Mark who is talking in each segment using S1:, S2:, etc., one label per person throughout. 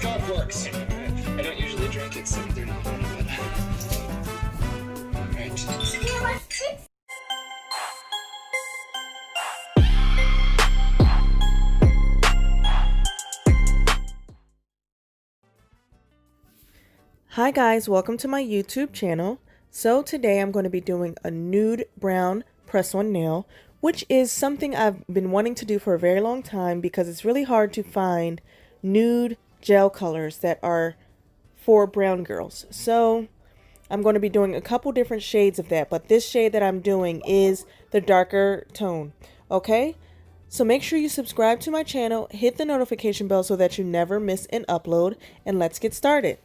S1: Scott works. I don't usually drink at 7:30 in the morning, but... Alright.
S2: Hi guys, welcome to my YouTube channel. So today I'm going to be doing a nude brown press-on nail, which is something I've been wanting to do for a very long time because it's really hard to find nude gel colors that are for brown girls. So I'm going to be doing a couple different shades of that, but this shade that I'm doing is the darker tone. Okay? So make sure you subscribe to my channel, hit the notification bell so that you never miss an upload, and let's get started.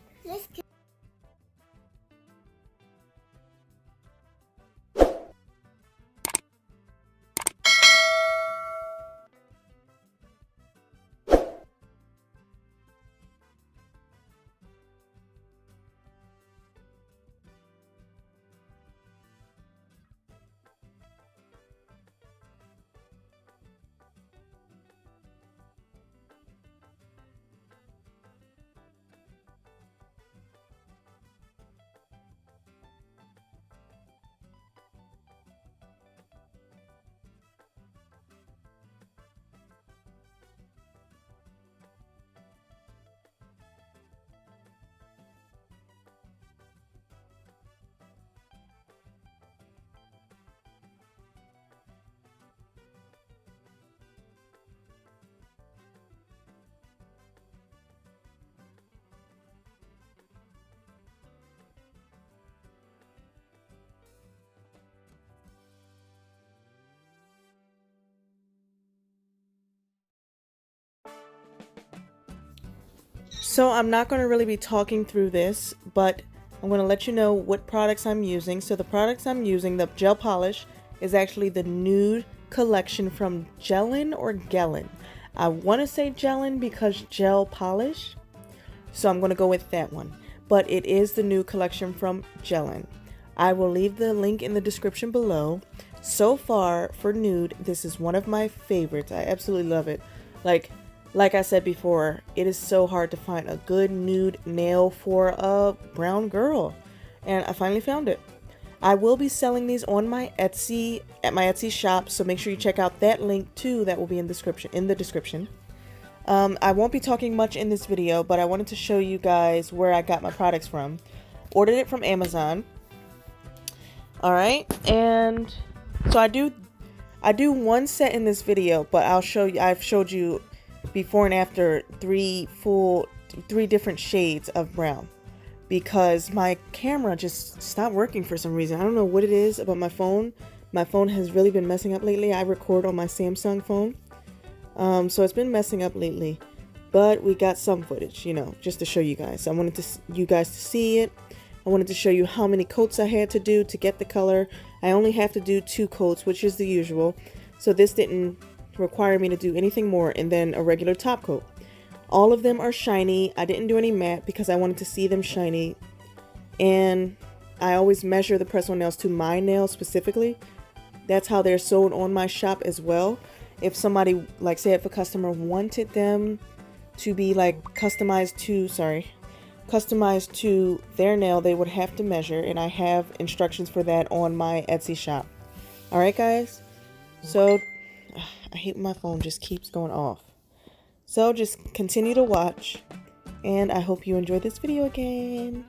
S2: So I'm not going to really be talking through this, but I'm going to let you know what products I'm using. So the products I'm using, the gel polish, is actually the Nude collection from Gellen or Gellen. I want to say Gellen because gel polish, so I'm going to go with that one. But it is the Nude collection from Gellen. I will leave the link in the description below. So far for Nude, this is one of my favorites. I absolutely love it. Like I said before, it is so hard to find a good nude nail for a brown girl, and I finally found it. I will be selling these on my Etsy, at my Etsy shop, so make sure you check out that link too. That will be in the description. I won't be talking much in this video, but I wanted to show you guys where I got my products from. Ordered it from Amazon. All right, and so I do one set in this video, but I've showed you before and after three different shades of brown because my camera just stopped working for some reason. I don't know what it is about my phone. My phone has really been messing up lately. I record on my Samsung phone, so it's been messing up lately, but we got some footage, you know, just to show you guys. I wanted you guys to see it. I wanted to show you how many coats I had to do to get the color. I only have to do 2 coats, which is the usual, so this didn't require me to do anything more, and then a regular top coat. All of them are shiny. I didn't do any matte because I wanted to see them shiny, and I always measure the press-on nails to my nails specifically. That's how they're sold on my shop as well. If somebody, like say if a customer wanted them to be like customized to their nail, they would have to measure, and I have instructions for that on my Etsy shop. Alright guys, so I hate when my phone just keeps going off. So just continue to watch, and I hope you enjoy this video again.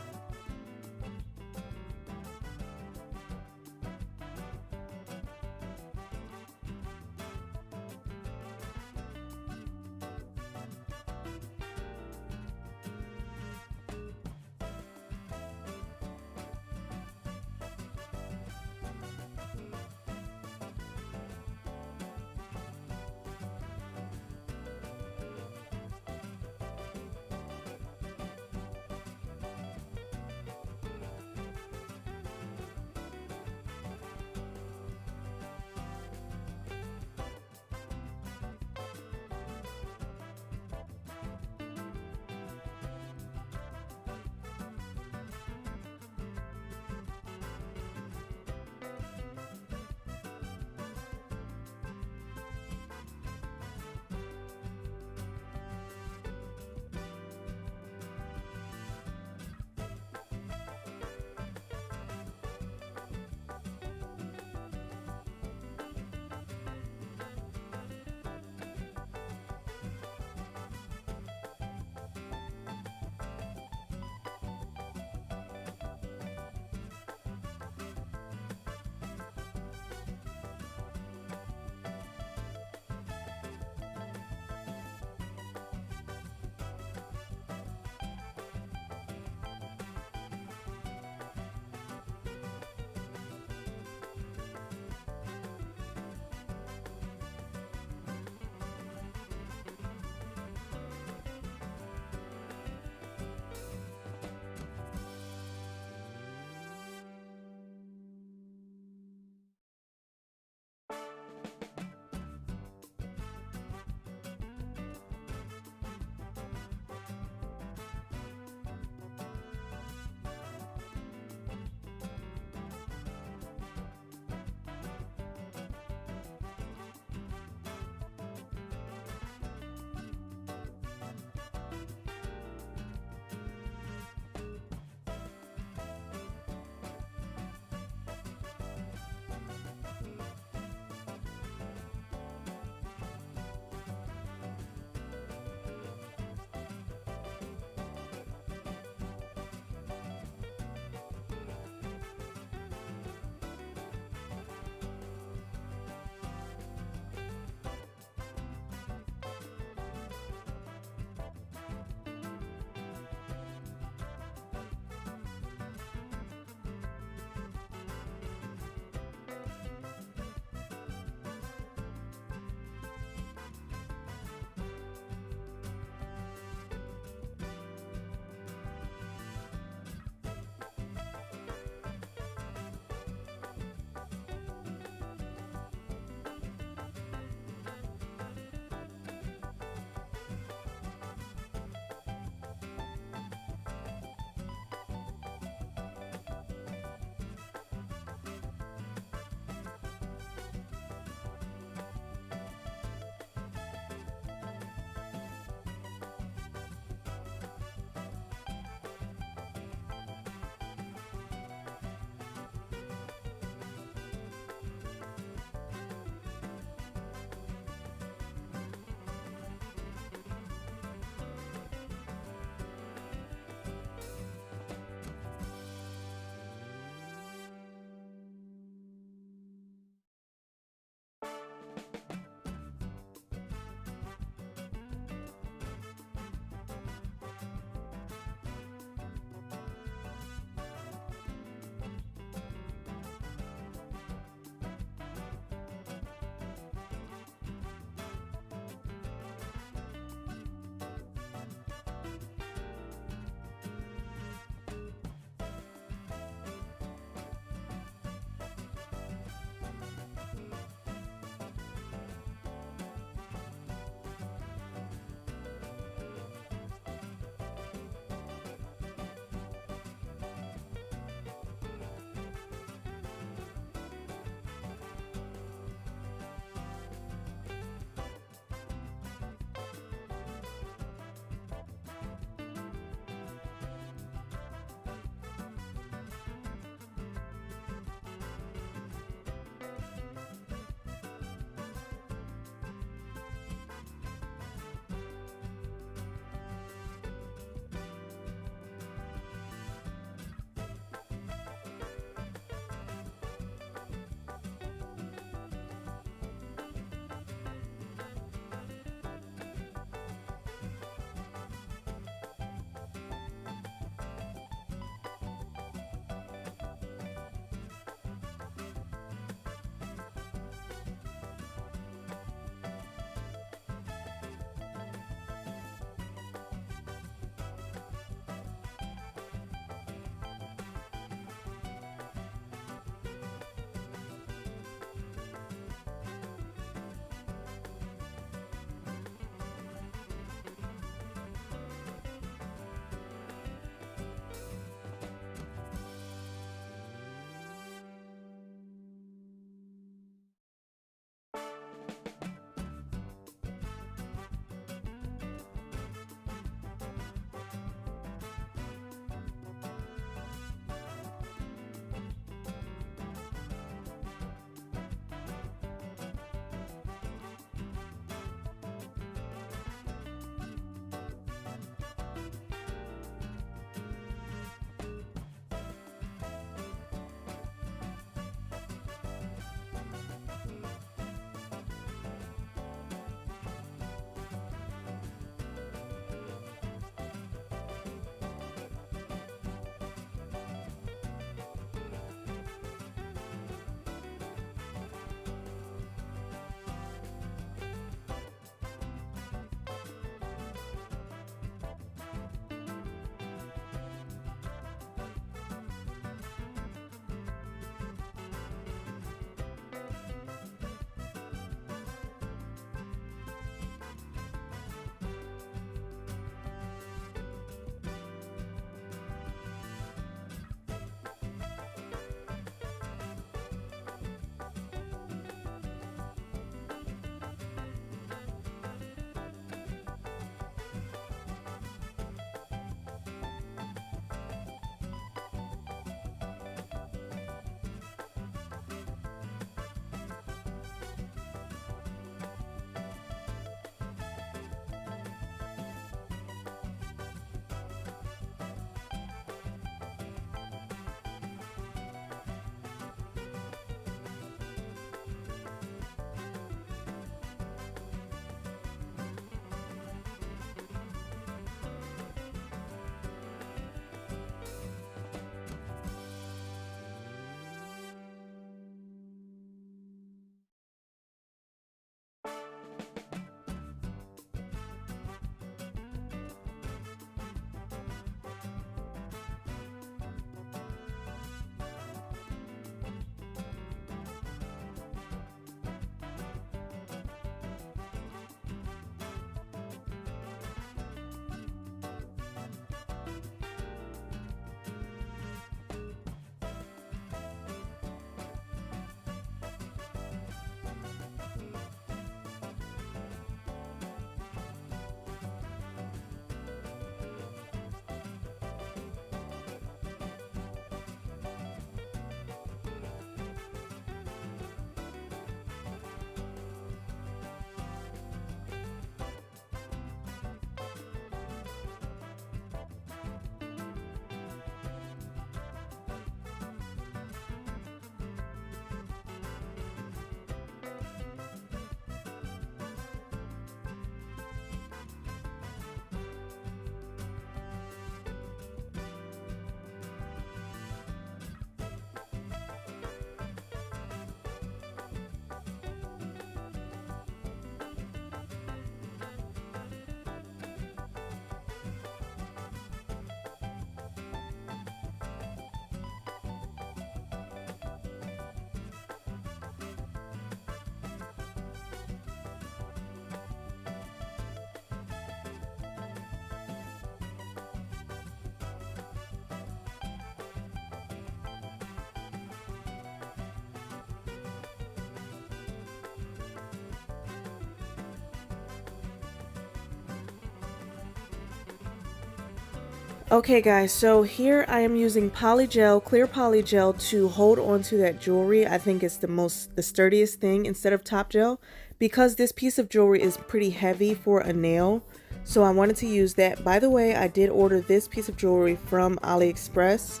S2: Okay guys, so here I am using polygel, clear polygel to hold on to that jewelry. I think it's the sturdiest thing instead of top gel, because this piece of jewelry is pretty heavy for a nail. So I wanted to use that. By the way, I did order this piece of jewelry from AliExpress.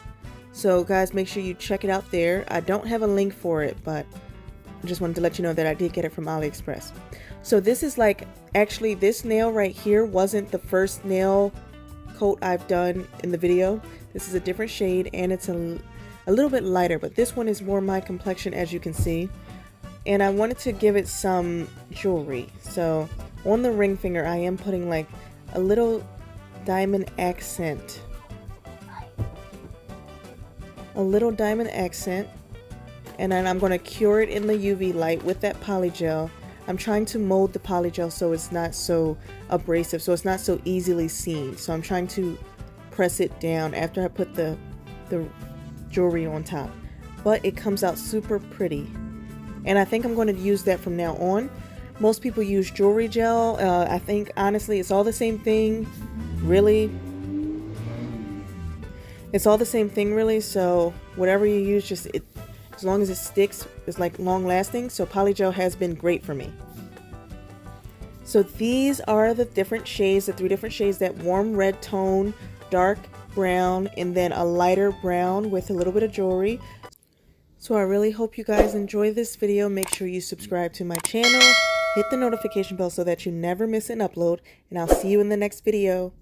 S2: So guys, make sure you check it out there. I don't have a link for it, but I just wanted to let you know that I did get it from AliExpress. So this is like, actually this nail right here wasn't the first nail coat I've done in the video. This is a different shade and it's a little bit lighter, but this one is more my complexion, as you can see. And I wanted to give it some jewelry. So on the ring finger I am putting like a little diamond accent. A little diamond accent. And then I'm going to cure it in the UV light with that polygel. I'm trying to mold the polygel so it's not so abrasive, so it's not so easily seen. So I'm trying to press it down after I put the jewelry on top. But it comes out super pretty. And I think I'm going to use that from now on. Most people use jewelry gel. I think honestly it's all the same thing, really. It's all the same thing really, so whatever you use, just as long as it sticks, it's like long lasting. So polygel has been great for me. So these are the different shades, the 3 different shades, that warm red tone, dark brown, and then a lighter brown with a little bit of jewelry. So I really hope you guys enjoy this video. Make sure you subscribe to my channel, hit the notification bell so that you never miss an upload, and I'll see you in the next video.